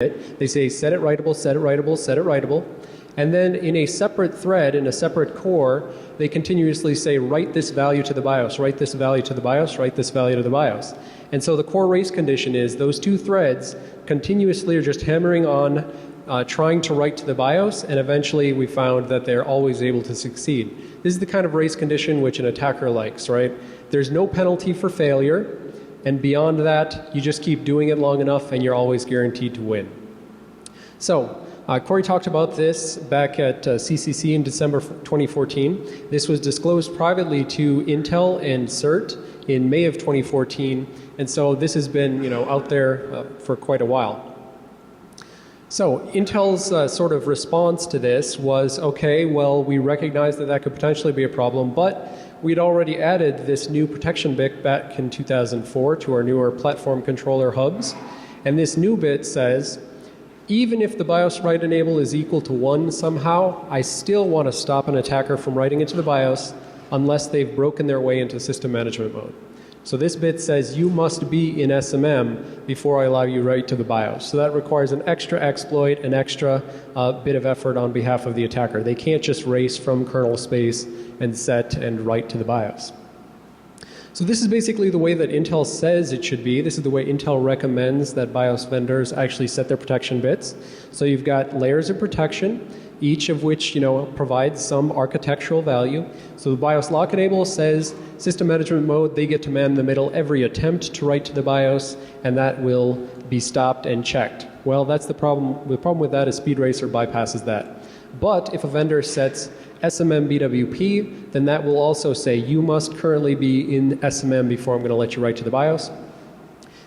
They say set it writable, set it writable, set it writable. And then in a separate thread, in a separate core, they continuously say write this value to the BIOS, write this value to the BIOS, write this value to the BIOS. And so the core race condition is those two threads continuously are just hammering on trying to write to the BIOS, and eventually we found that they're always able to succeed. This is the kind of race condition which an attacker likes, right? There's no penalty for failure, and beyond that, you just keep doing it long enough and you're always guaranteed to win. So, Corey talked about this back at CCC in December 2014. This was disclosed privately to Intel and CERT in May of 2014, and so this has been, out there for quite a while. So Intel's sort of response to this was, okay, well, we recognize that that could potentially be a problem, but we'd already added this new protection bit back in 2004 to our newer platform controller hubs, and this new bit says, even if the BIOS write enable is equal to 1 somehow, I still want to stop an attacker from writing into the BIOS unless they've broken their way into system management mode. So this bit says you must be in SMM before I allow you write to the BIOS. So that requires an extra exploit, an extra bit of effort on behalf of the attacker. They can't just race from kernel space and set and write to the BIOS. So this is basically the way that Intel says it should be. This is the way Intel recommends that BIOS vendors actually set their protection bits. So you've got layers of protection, each of which provides some architectural value. So the BIOS lock enable says system management mode, they get to man the middle every attempt to write to the BIOS, and that will be stopped and checked. Well, that's the problem. The problem with that is SpeedRacer bypasses that. But if a vendor sets SMM BWP, then that will also say you must currently be in SMM before I'm going to let you write to the BIOS.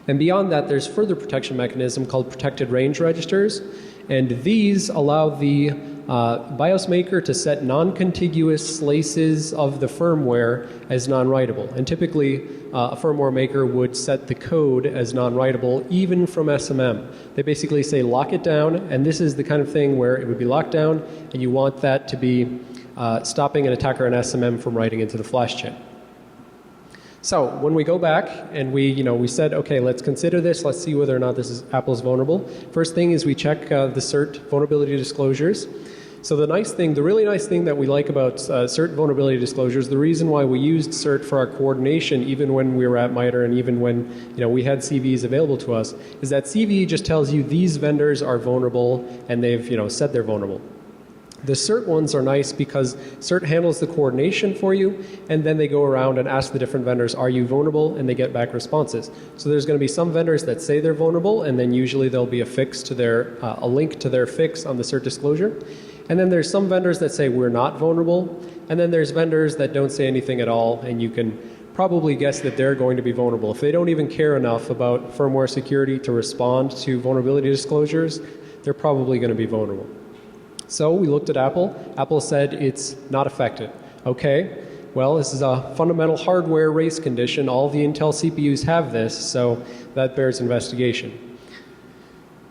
And beyond that, there's further protection mechanism called protected range registers, and these allow the BIOS maker to set non-contiguous slices of the firmware as non-writable. And typically, a firmware maker would set the code as non-writable even from SMM. They basically say lock it down, and this is the kind of thing where it would be locked down, and you want that to be stopping an attacker in SMM from writing into the flash chip. So when we go back and we said, okay, let's consider this, let's see whether or not Apple's vulnerable. First thing is we check the CERT vulnerability disclosures. So the really nice thing that we like about CERT vulnerability disclosures, the reason why we used CERT for our coordination even when we were at MITRE and even when we had CVEs available to us, is that CVE just tells you these vendors are vulnerable and they've said they're vulnerable. The CERT ones are nice because CERT handles the coordination for you, and then they go around and ask the different vendors, are you vulnerable? And they get back responses. So there's going to be some vendors that say they're vulnerable, and then usually there'll be a link to their fix on the CERT disclosure. And then there's some vendors that say we're not vulnerable, and then there's vendors that don't say anything at all, and you can probably guess that they're going to be vulnerable. If they don't even care enough about firmware security to respond to vulnerability disclosures, they're probably going to be vulnerable. So we looked at Apple. Apple said it's not affected. Okay, well, this is a fundamental hardware race condition. All the Intel CPUs have this, so that bears investigation.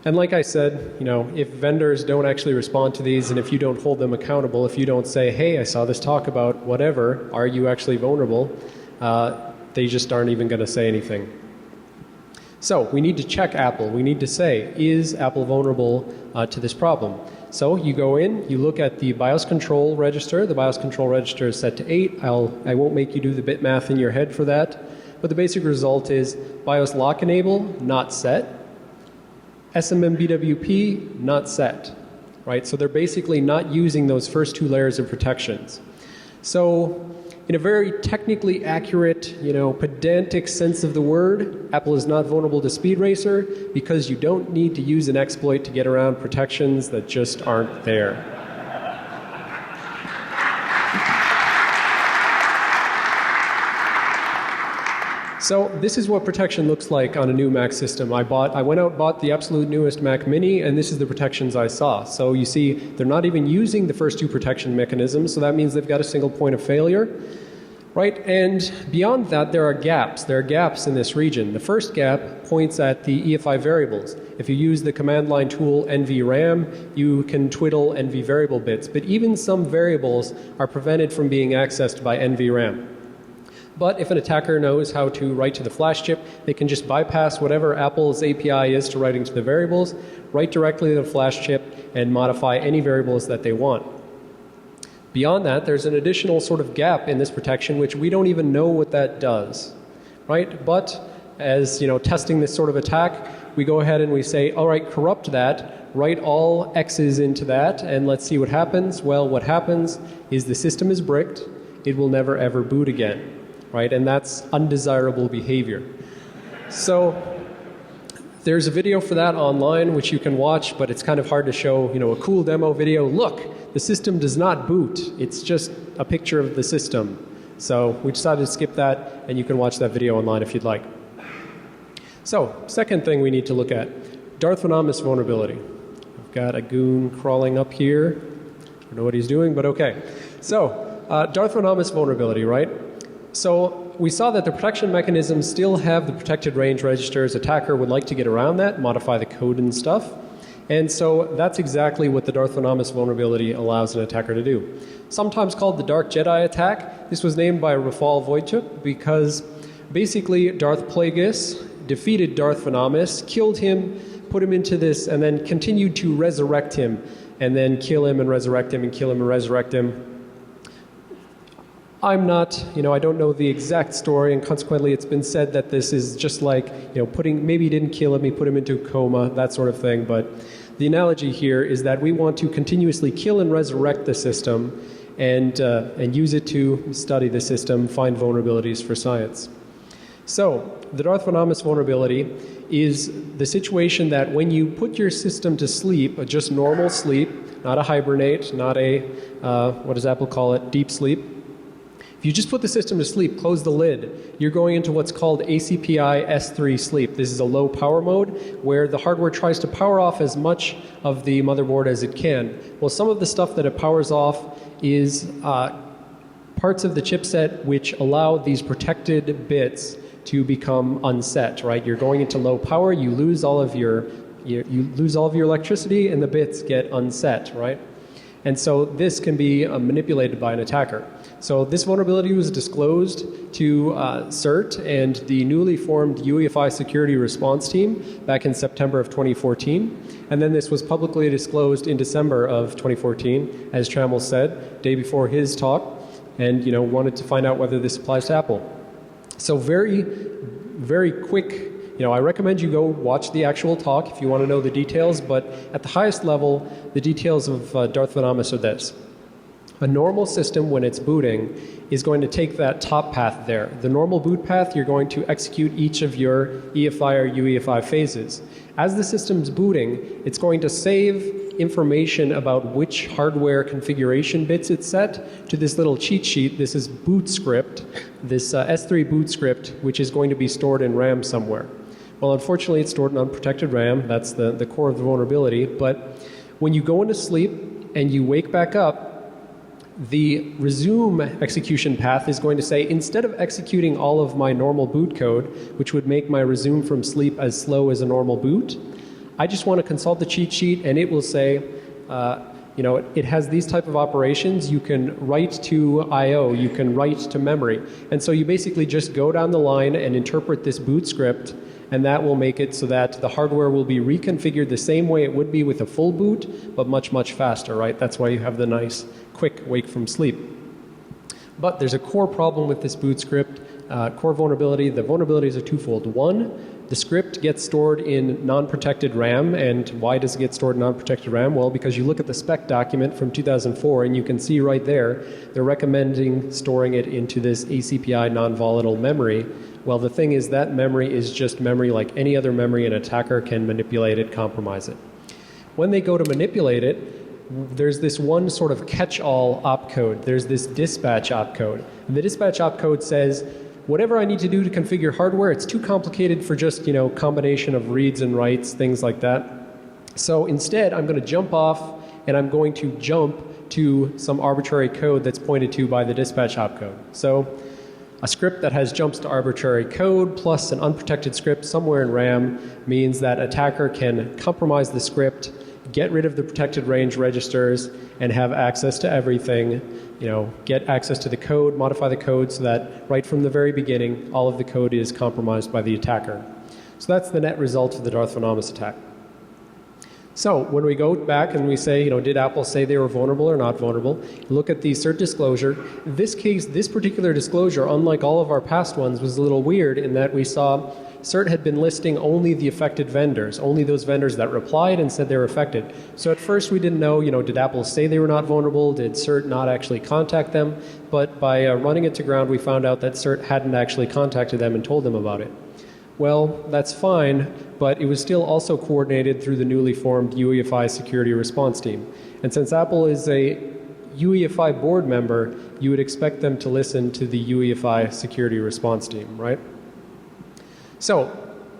And like I said, if vendors don't actually respond to these, and if you don't hold them accountable, if you don't say, hey, I saw this talk about whatever, are you actually vulnerable? They just aren't even going to say anything. So we need to check Apple. We need to say, is Apple vulnerable to this problem? So you go in, you look at the BIOS control register. The BIOS control register is set to 8. I won't make you do the bit math in your head for that. But the basic result is BIOS lock enable, not set. SMM BWP, not set. Right? So they're basically not using those first two layers of protections. So in a very technically accurate, pedantic sense of the word, Apple is not vulnerable to SpeedRacer because you don't need to use an exploit to get around protections that just aren't there. So this is what protection looks like on a new Mac system. I went out and bought the absolute newest Mac Mini, and this is the protections I saw. So you see, they're not even using the first two protection mechanisms, so that means they've got a single point of failure. Right, and beyond that, there are gaps. There are gaps in this region. The first gap points at the EFI variables. If you use the command line tool NVRAM, you can twiddle NV variable bits, but even some variables are prevented from being accessed by NVRAM. But if an attacker knows how to write to the flash chip, they can just bypass whatever Apple's API is to writing to the variables, write directly to the flash chip, and modify any variables that they want. Beyond that, there's an additional sort of gap in this protection, which we don't even know what that does, right? But as testing this sort of attack, we go ahead and we say, all right, corrupt that, write all X's into that, and let's see what happens. Well, what happens is the system is bricked. It will never ever boot again. Right, and that's undesirable behavior. So there's a video for that online which you can watch, but it's kind of hard to show, a cool demo video. Look, the system does not boot. It's just a picture of the system. So we decided to skip that, and you can watch that video online if you'd like. So, second thing we need to look at, Darth Anonymous vulnerability. I've got a goon crawling up here. I don't know what he's doing, but okay. So, Darth Anonymous vulnerability, right? So we saw that the protection mechanisms still have the protected range registers. Attacker would like to get around that, modify the code and stuff. And so that's exactly what the Darth Anonymous vulnerability allows an attacker to do. Sometimes called the Dark Jedi attack, this was named by Rafal Wojcik because basically Darth Plagueis defeated Darth Anonymous, killed him, put him into this, and then continued to resurrect him, and then kill him and resurrect him and kill him and resurrect him. I'm not, I don't know the exact story, and consequently it's been said that this is just like, maybe he didn't kill him, he put him into a coma, that sort of thing. But the analogy here is that we want to continuously kill and resurrect the system and use it to study the system, find vulnerabilities for science. So the Darth Anonymous vulnerability is the situation that when you put your system to sleep, just normal sleep, not a hibernate, not a, what does Apple call it, deep sleep. If you just put the system to sleep, close the lid, you're going into what's called ACPI S3 sleep. This is a low power mode where the hardware tries to power off as much of the motherboard as it can. Well, some of the stuff that it powers off is parts of the chipset which allow these protected bits to become unset, right? You're going into low power, you lose all of your electricity, and the bits get unset, right? And so this can be manipulated by an attacker. So this vulnerability was disclosed to CERT and the newly formed UEFI security response team back in September of 2014. And then this was publicly disclosed in December of 2014, as Trammell said, day before his talk, and wanted to find out whether this applies to Apple. So very, very quick. I recommend you go watch the actual talk if you want to know the details, but at the highest level, the details of Darth Anonymous are this. A normal system, when it's booting, is going to take that top path there. The normal boot path, you're going to execute each of your EFI or UEFI phases. As the system's booting, it's going to save information about which hardware configuration bits it's set to this little cheat sheet. This is boot script, this S3 boot script, which is going to be stored in RAM somewhere. Well, unfortunately, it's stored in unprotected RAM. That's the core of the vulnerability. But when you go into sleep and you wake back up, the resume execution path is going to say, instead of executing all of my normal boot code, which would make my resume from sleep as slow as a normal boot, I just want to consult the cheat sheet, and it will say, it has these type of operations. You can write to I/O, you can write to memory. And so you basically just go down the line and interpret this boot script, and that will make it so that the hardware will be reconfigured the same way it would be with a full boot, but much, much faster, right? That's why you have the nice, quick wake from sleep. But there's a core problem with this boot script, core vulnerability. The vulnerabilities are twofold. One, the script gets stored in non-protected RAM. And why does it get stored in non-protected RAM? Well, because you look at the spec document from 2004, and you can see right there, they're recommending storing it into this ACPI non-volatile memory. Well, the thing is that memory is just memory like any other memory. An attacker can manipulate it, compromise it. When they go to manipulate it, there's this one sort of catch-all opcode. There's this dispatch opcode. And the dispatch opcode says, whatever I need to do to configure hardware, it's too complicated for just, combination of reads and writes, things like that. So instead, I'm going to jump off, and I'm going to jump to some arbitrary code that's pointed to by the dispatch opcode. So a script that has jumps to arbitrary code plus an unprotected script somewhere in RAM means that attacker can compromise the script get rid of the protected range registers and have access to everything, get access to the code, modify the code so that right from the very beginning, all of the code is compromised by the attacker. So that's the net result of the Darth Anonymous attack. So when we go back and we say, did Apple say they were vulnerable or not vulnerable, look at the cert disclosure. In this case, this particular disclosure, unlike all of our past ones, was a little weird in that we saw cert had been listing only the affected vendors, only those vendors that replied and said they were affected. So at first we didn't know, did Apple say they were not vulnerable? Did cert not actually contact them? But by running it to ground, we found out that cert hadn't actually contacted them and told them about it. Well, that's fine, but it was still also coordinated through the newly formed UEFI security response team. And since Apple is a UEFI board member, you would expect them to listen to the UEFI security response team, right? So,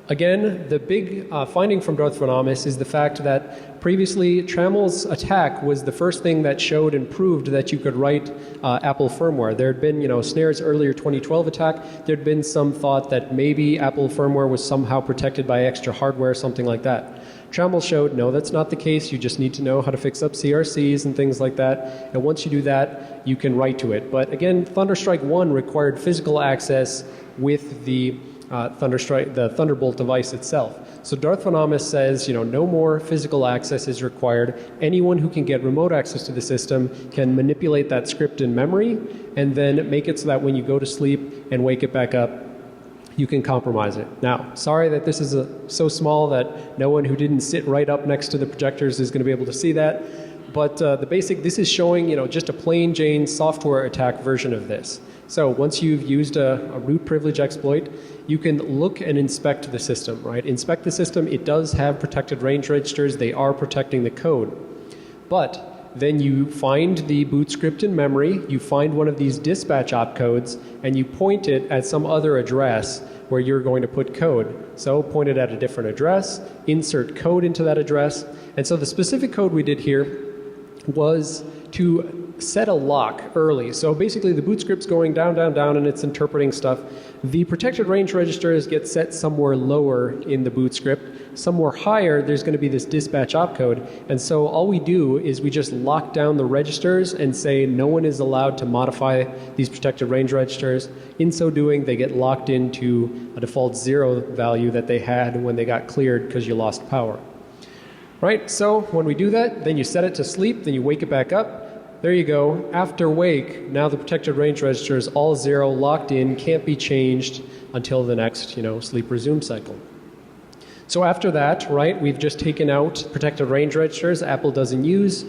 again, the big finding from Darth Anonymous is the fact that previously Trammel's attack was the first thing that showed and proved that you could write Apple firmware. There had been, Snare's earlier 2012 attack, there had been some thought that maybe Apple firmware was somehow protected by extra hardware, something like that. Trammell showed, no, that's not the case. You just need to know how to fix up CRCs and things like that. And once you do that, you can write to it. But again, Thunderstrike 1 required physical access with the the Thunderbolt device itself. So Darth Anonymous says, no more physical access is required. Anyone who can get remote access to the system can manipulate that script in memory and then make it so that when you go to sleep and wake it back up, you can compromise it. Now, sorry that this is so small that no one who didn't sit right up next to the projectors is going to be able to see that. But this is showing, just a plain Jane software attack version of this. So once you've used a root privilege exploit, you can look and inspect the system, right? Inspect the system. It does have protected range registers. They are protecting the code. But then you find the boot script in memory, you find one of these dispatch opcodes, and you point it at some other address where you're going to put code. So point it at a different address, insert code into that address. And so the specific code we did here was to set a lock early. So basically the boot script's going down, down, down, and it's interpreting stuff. The protected range registers get set somewhere lower in the boot script. Somewhere higher, there's going to be this dispatch opcode. And so all we do is we just lock down the registers and say no one is allowed to modify these protected range registers. In so doing, they get locked into a default 0 value that they had when they got cleared because you lost power. Right, so when we do that, then you set it to sleep, then you wake it back up. There you go. After wake, now the protected range register is all 0, locked in, can't be changed until the next, sleep resume cycle. So after that, right, we've just taken out protected range registers. Apple doesn't use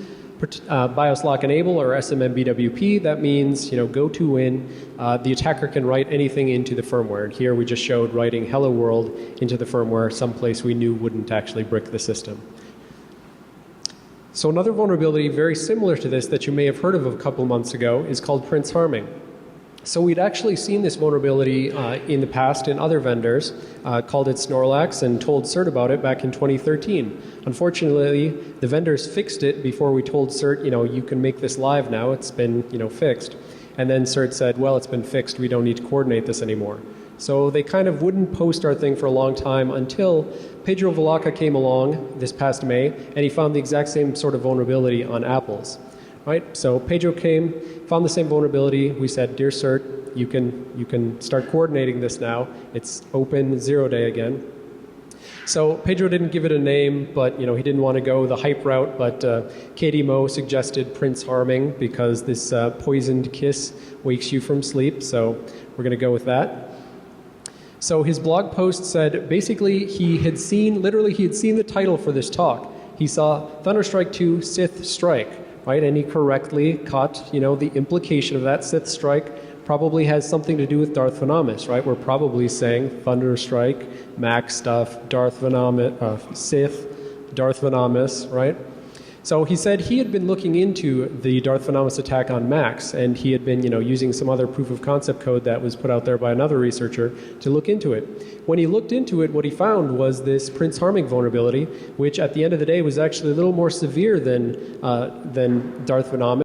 BIOS lock enable or SMMBWP. That means, go to win. The attacker can write anything into the firmware. And here we just showed writing hello world into the firmware, someplace we knew wouldn't actually brick the system. So another vulnerability very similar to this that you may have heard of a couple months ago is called Prince harming. So we'd actually seen this vulnerability in the past in other vendors, called it Snorlax, and told CERT about it back in 2013. Unfortunately, the vendors fixed it before we told CERT, you can make this live now, it's been, fixed. And then CERT said, well, it's been fixed, we don't need to coordinate this anymore. So they kind of wouldn't post our thing for a long time until Pedro Valaca came along this past May, and he found the exact same sort of vulnerability on Apple's. Right? So Pedro came, found the same vulnerability. We said, dear CERT, you can start coordinating this now. It's open 0-day again. So Pedro didn't give it a name, but he didn't want to go the hype route. But Katie Moe suggested Prince harming because this poisoned kiss wakes you from sleep. So we're going to go with that. So his blog post said basically he had seen the title for this talk. He saw Thunderstrike 2 Sith Strike, right? And he correctly caught, the implication of that Sith strike probably has something to do with Darth Anonymous, right? We're probably saying Thunderstrike, Mac stuff, Darth Anonymous, Sith, Darth Anonymous, right? So he said he had been looking into the Darth Anonymous attack on Macs, and he had been, using some other proof of concept code that was put out there by another researcher to look into it. When he looked into it, what he found was this Prince harming vulnerability, which at the end of the day was actually a little more severe than Darth Anonymous.